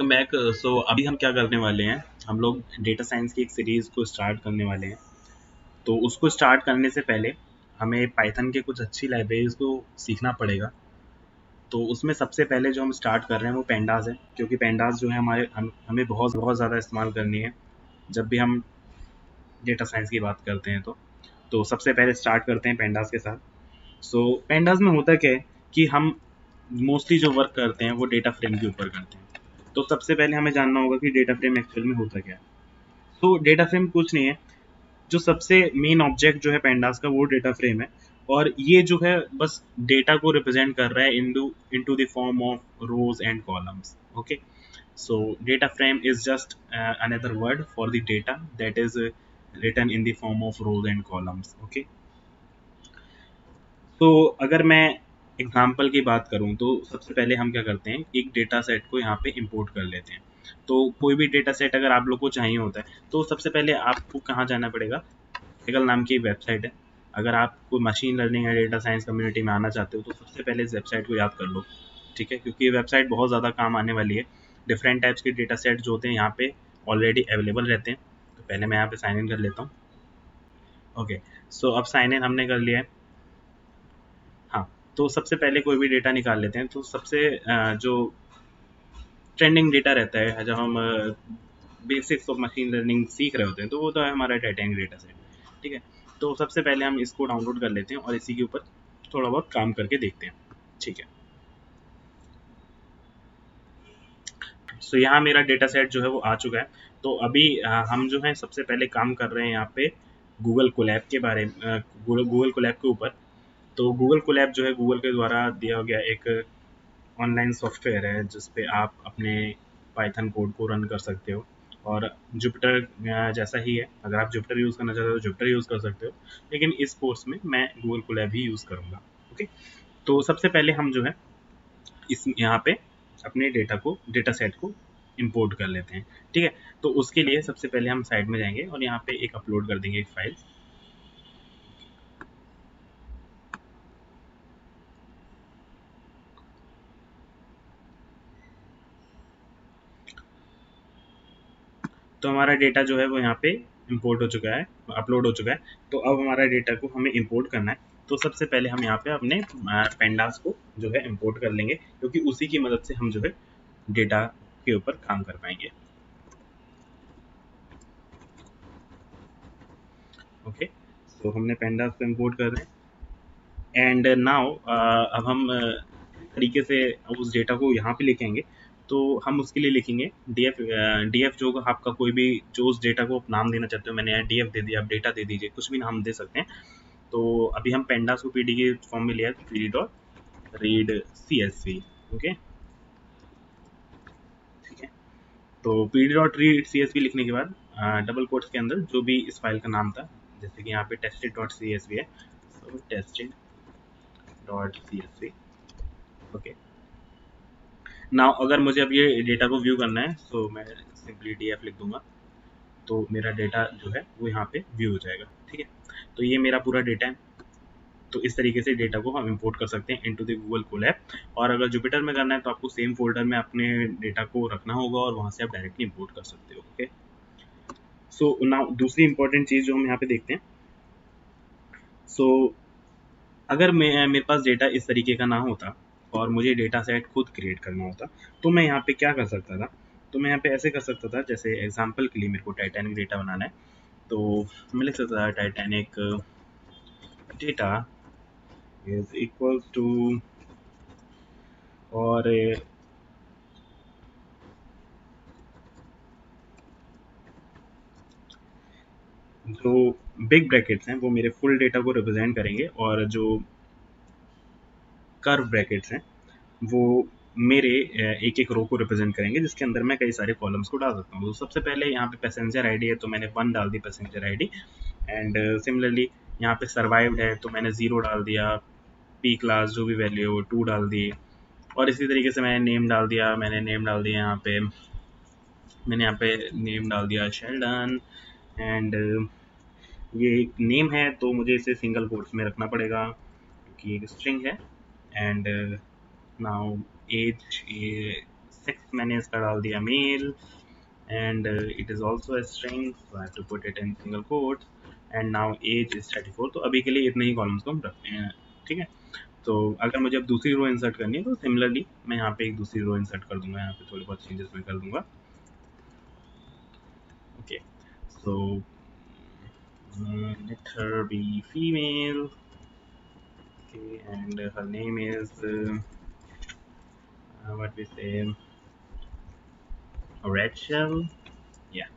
सो अभी हम क्या करने वाले हैं, हम लोग डेटा साइंस की एक सीरीज़ को स्टार्ट करने वाले हैं। तो उसको स्टार्ट करने से पहले हमें पाइथन के कुछ अच्छी लाइब्रेरीज को सीखना पड़ेगा। तो उसमें सबसे पहले जो हम स्टार्ट कर रहे हैं वो पेंडास है, क्योंकि पेंडास जो है हमें बहुत बहुत ज़्यादा इस्तेमाल करनी है जब भी हम डेटा साइंस की बात करते हैं। तो सबसे पहले स्टार्ट करते हैं पेंडास के साथ। सो पेंडास में होता क्या है कि हम मोस्टली जो वर्क करते हैं वो डेटा फ्रेम के ऊपर करते हैं। तो सबसे पहले हमें जानना होगा कि डेटा फ्रेम एक्चुअल में होता क्या है। तो डेटा फ्रेम कुछ नहीं है, जो सबसे मेन ऑब्जेक्ट जो है पेंडास का वो डेटा फ्रेम है। और ये जो है बस डेटा को रिप्रेजेंट कर रहा है into the form of rose and columns. Okay, so data frame is just another word for the data that is written in the form of rows and columns. Okay, तो अगर मैं example की बात करूं तो सबसे पहले हम क्या करते हैं, एक डेटा सेट को यहाँ पे इंपोर्ट कर लेते हैं। तो कोई भी डेटा सेट अगर आप लोग को चाहिए होता है तो सबसे पहले आपको कहाँ जाना पड़ेगा, टेकल नाम की वेबसाइट है। अगर आप कोई मशीन लर्निंग या डेटा साइंस कम्युनिटी में आना चाहते हो तो सबसे पहले इस वेबसाइट को याद कर लो। ठीक है, क्योंकि ये वेबसाइट बहुत ज़्यादा काम आने वाली है। डिफरेंट टाइप्स के डेटा सेट जो होते हैं यहाँ पे ऑलरेडी अवेलेबल रहते हैं। तो पहले मैं यहाँ पे साइन इन कर लेता हूँ। ओके, सो अब साइन इन हमने कर लिया है। हाँ, तो सबसे पहले कोई भी डेटा निकाल लेते हैं। तो सबसे जो ट्रेंडिंग डेटा रहता है, जब हम बेसिक्स ऑफ मशीन लर्निंग सीख रहे होते हैं, तो वो तो है हमारा टाइटेनिक डेटा सेट। ठीक है, तो सबसे पहले हम इसको डाउनलोड कर लेते हैं और इसी के ऊपर थोड़ा बहुत काम करके देखते हैं। ठीक है, सो यहाँ मेरा डेटा सेट जो है वो आ चुका है। तो अभी हम जो है सबसे पहले काम कर रहे हैं यहाँ पे गूगल कोलैब के बारे में, गूगल कोलैब के ऊपर। तो गूगल कोलैब जो है गूगल के द्वारा दिया गया एक ऑनलाइन सॉफ्टवेयर है जिस पे आप अपने पाइथन कोड को रन कर सकते हो। और जुपिटर जैसा ही है, अगर आप जुपिटर यूज़ करना चाहते हो तो जुपिटर यूज़ कर सकते हो, लेकिन इस कोर्स में मैं गूगल कोलैब ही यूज़ करूँगा। ओके, तो सबसे पहले हम जो है इस यहाँ पे अपने डेटा सेट को इंपोर्ट कर लेते हैं। ठीक है, तो उसके लिए सबसे पहले हम साइड में जाएंगे और यहाँ पे एक अपलोड कर देंगे एक फाइल। तो हमारा डेटा जो है वो यहाँ पे इंपोर्ट हो चुका है, अपलोड हो चुका है। तो अब हमारा डेटा को हमें इंपोर्ट करना है। तो सबसे पहले हम यहाँ पे अपने पेंडास को जो है इंपोर्ट कर लेंगे, क्योंकि उसी की मदद से हम जो है डेटा के ऊपर काम कर पाएंगे। ओके, तो हमने पेंडास को इंपोर्ट कर रहे हैं। एंड नाउ अब हम तरीके से उस डेटा को यहाँ पे लिखेंगे। तो हम उसके लिए लिखेंगे डी एफ जो आपका कोई भी जो उस डेटा को आप नाम देना चाहते हो। मैंने यहाँ डी एफ दे दिया, आप डेटा दे दीजिए, कुछ भी नाम दे सकते हैं। तो अभी हम पेंडास को पीडी के फॉर्म में लिया है, तो P D dot read C S V. Okay, ठीक है, तो P D dot read C S V लिखने के बाद डबल कोट्स के अंदर जो भी इस फाइल का नाम था, जैसे कि यहाँ पे tested dot C S V है, तो tested dot C S V. Okay, now अगर मुझे अब ये डेटा को व्यू करना है तो मैं सिंपली डी एफ लिख दूंगा, तो मेरा डेटा जो है वो यहाँ पे व्यू हो जाएगा। ठीक है, तो ये मेरा पूरा डेटा है। तो इस तरीके से डेटा को हम इंपोर्ट कर सकते हैं इनटू द गूगल कोलैब। और अगर जुपिटर में करना है तो आपको सेम फोल्डर में अपने डेटा को रखना होगा और वहाँ से आप डायरेक्टली इंपोर्ट कर सकते हो। ओके, सो नाउ दूसरी इंपॉर्टेंट चीज़ जो हम यहाँ पे देखते हैं। सो अगर मेरे पास डेटा इस तरीके का ना होता और मुझे डेटा सेट खुद क्रिएट करना होता, तो मैं यहाँ पे क्या कर सकता था। तो मैं यहाँ पे ऐसे कर सकता था, जैसे एग्जांपल के लिए मेरे को टाइटैनिक डेटा बनाना है, तो मैं लिख सकता था Titanic data is equal to, और जो बिग ब्रैकेट्स हैं वो मेरे फुल डेटा को रिप्रेजेंट करेंगे, और जो कर्व ब्रैकेट्स हैं वो मेरे एक एक रो को रिप्रेजेंट करेंगे, जिसके अंदर मैं कई सारे कॉलम्स को डाल सकता हूँ। तो सबसे पहले यहाँ पे पैसेंजर आईडी है, तो मैंने 1 डाल दी पैसेंजर आईडी। एंड सिमिलरली यहाँ पे सर्वाइव्ड है, तो मैंने 0 डाल दिया। पी क्लास जो भी वैल्यू है वो 2 डाल दी। और इसी तरीके से मैंने नेम डाल दिया, मैंने यहाँ पे नेम डाल दिया शेल्डन। एंड ये नेम है तो मुझे इसे सिंगल कोट्स में रखना पड़ेगा क्योंकि एक स्ट्रिंग है। एंड नाउ एज sex मैंने इसका डाल दिया mail, and it is also a string, so I have to put it in single quotes, and now age is 34। तो अभी के लिए इतने ही कॉलम्स को हम रखते हैं, ठीक है। तो अगर मुझे अब दूसरी रो इंसर्ट करनी है तो सिमिलरली मैं यहाँ पे एक दूसरी रो इंसर्ट कर दूंगा, यहाँ पे थोड़ी बहुत चेंजेस मैं कर दूंगा। Okay, so let her be female, okay, and her name is what we say, Rachel, yeah,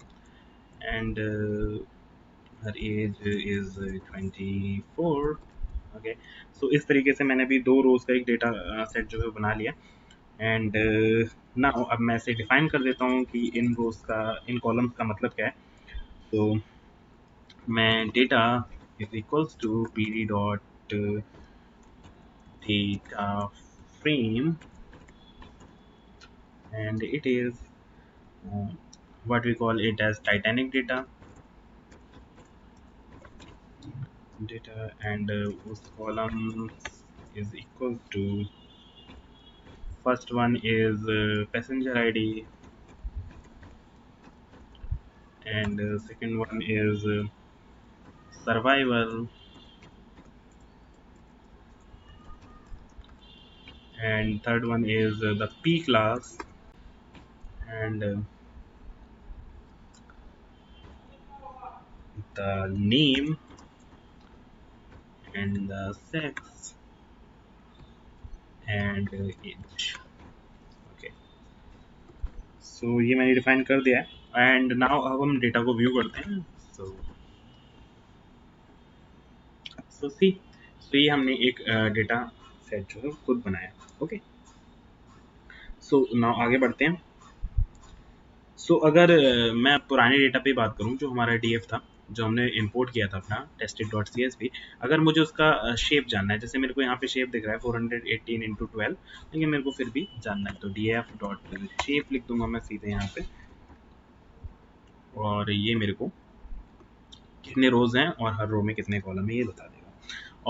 and her age is 24। Okay, सो इस तरीके से मैंने अभी दो रोज का एक डेटा सेट जो है बना लिया। एंड नाउ अब मैं इसे डिफाइन कर देता हूँ कि इन रोज का, इन कॉलम्स का मतलब क्या है। तो मैं data is equals to pd dot data frame, and it is what we call it as Titanic data, and उस column is equal to, first one is passenger ID, and second one is survival, and third one is the P class, and the name, and the sex, and age। Okay, so ये मैंने define कर दिया है। And now अब हम data को view करते हैं। सो ये हमने एक डेटा सेट जो है खुद बनाया। ओके, सो नाउ आगे बढ़ते हैं। सो अगर मैं पुराने डेटा पे बात करूं, जो हमारा डीएफ था, जो हमने इंपोर्ट किया था अपना tested.csv, अगर मुझे उसका शेप जानना है, जैसे मेरे को यहाँ पे शेप दिख रहा है 418x12, लेकिन मेरे को फिर भी जानना है, तो df.shape लिख दूंगा मैं सीधे यहाँ पे, और ये मेरे को कितने रोज हैं और हर रो में कितने कॉलम है ये बता देगा।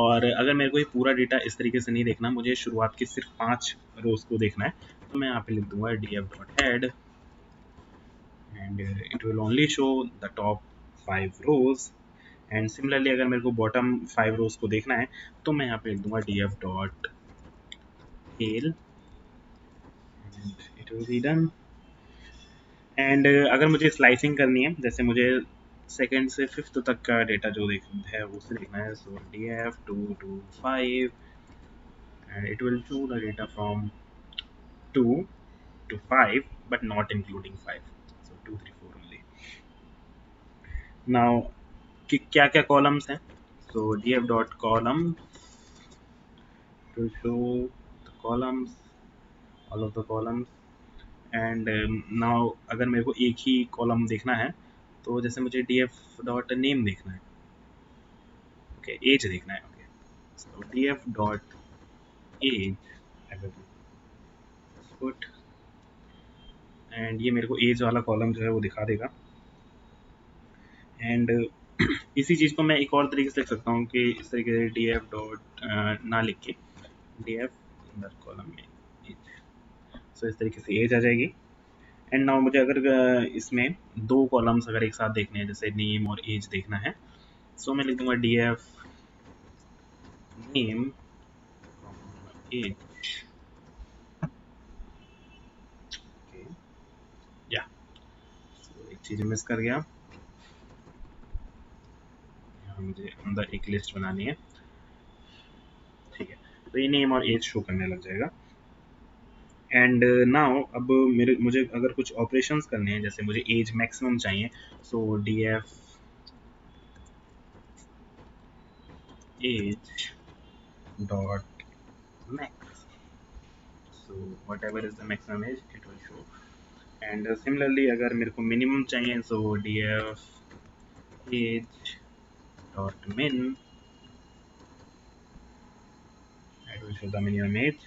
और अगर मेरे को ये पूरा डेटा इस तरीके से नहीं देखना, मुझे शुरुआत की सिर्फ 5 रोज को देखना है, तो मैं यहाँ पे लिख दूंगा df.head, and it will only show the top 5 rows। And similarly अगर मेरे को बॉटम 5 रोज को देखना है तो मैं यहाँ पे लिख दूंगा df.tail, and it will be done। And अगर मुझे स्लाइसिंग करनी है, जैसे मुझे सेकेंड से फिफ्थ तक का डेटा जो है उसे देखना है, सो df 2 to 5, and it will show the data from 2 to 5 but not including 5, so 2 3 4 only। now कि क्या क्या कॉलम्स हैं, so df.column to show the columns, all of the columns। And now अगर मेरे को एक ही कॉलम देखना है, तो जैसे मुझे df.name देखना है, ओके, एज देखना है, okay, so df.age I will put, and ये मेरे को एज वाला कॉलम जो है वो दिखा देगा। एंड इसी चीज़ को मैं एक और तरीके से लिख सकता हूँ कि इस तरीके से df डॉट ना लिख के df अंदर कॉलम में एज, सो इस तरीके से एज आ जाएगी। एंड नाउ मुझे अगर इसमें दो कॉलम्स अगर एक साथ देखने हैं, जैसे नेम और एज देखना है, सो मैं लिख दूंगा df name age, ओके, या, सो एक चीज़ मिस कर गया, यहाँ मुझे अंदर एक लिस्ट बनानी है, ठीक है, तो ये नेम और एज शो करने लग जाएगा। एंड नाउ अब मुझे अगर कुछ ऑपरेशंस करने हैं, जैसे मुझे एज मैक्सिमम चाहिए, सो df age dot max, so whatever is the maximum age it will show। And similarly अगर मेरे को मिनिमम चाहिए, सो df age dot min, it will show the minimum age,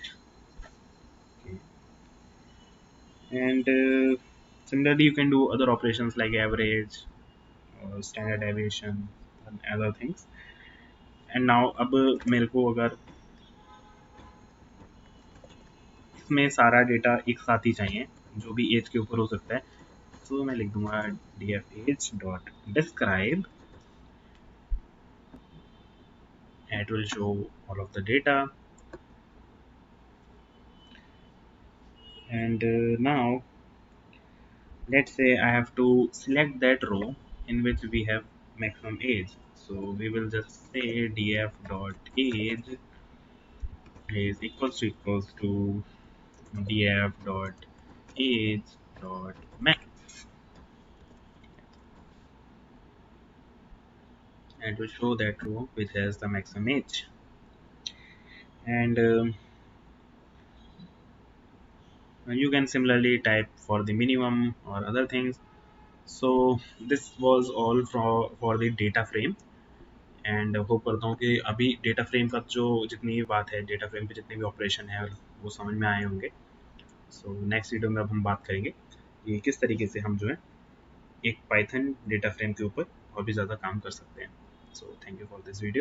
okay। And similarly you can do other operations like average or standard deviation and other things। and now अब मेरे को अगर इसमें सारा डेटा एक साथ ही चाहिए, जो भी एज के ऊपर हो सकता है। तो मैं लिख दूंगा df_age.describe, it will show all of the data, and now let's say I have to select that row in which we have maximum age. So we will just say df.age is equals to df.age.max, and to show that row which has the maximum age. And you can similarly type for the minimum or other things. So this was all for the data frame, and hope करता हूँ कि अभी data frame का जो जितनी भी बात है, डेटा फ्रेम पे जितने भी ऑपरेशन है वो समझ में आए होंगे। सो नेक्स्ट वीडियो में अब हम बात करेंगे कि किस तरीके से हम जो है एक पाइथन डेटा फ्रेम के ऊपर और भी ज़्यादा काम कर सकते हैं। So thank you for this video.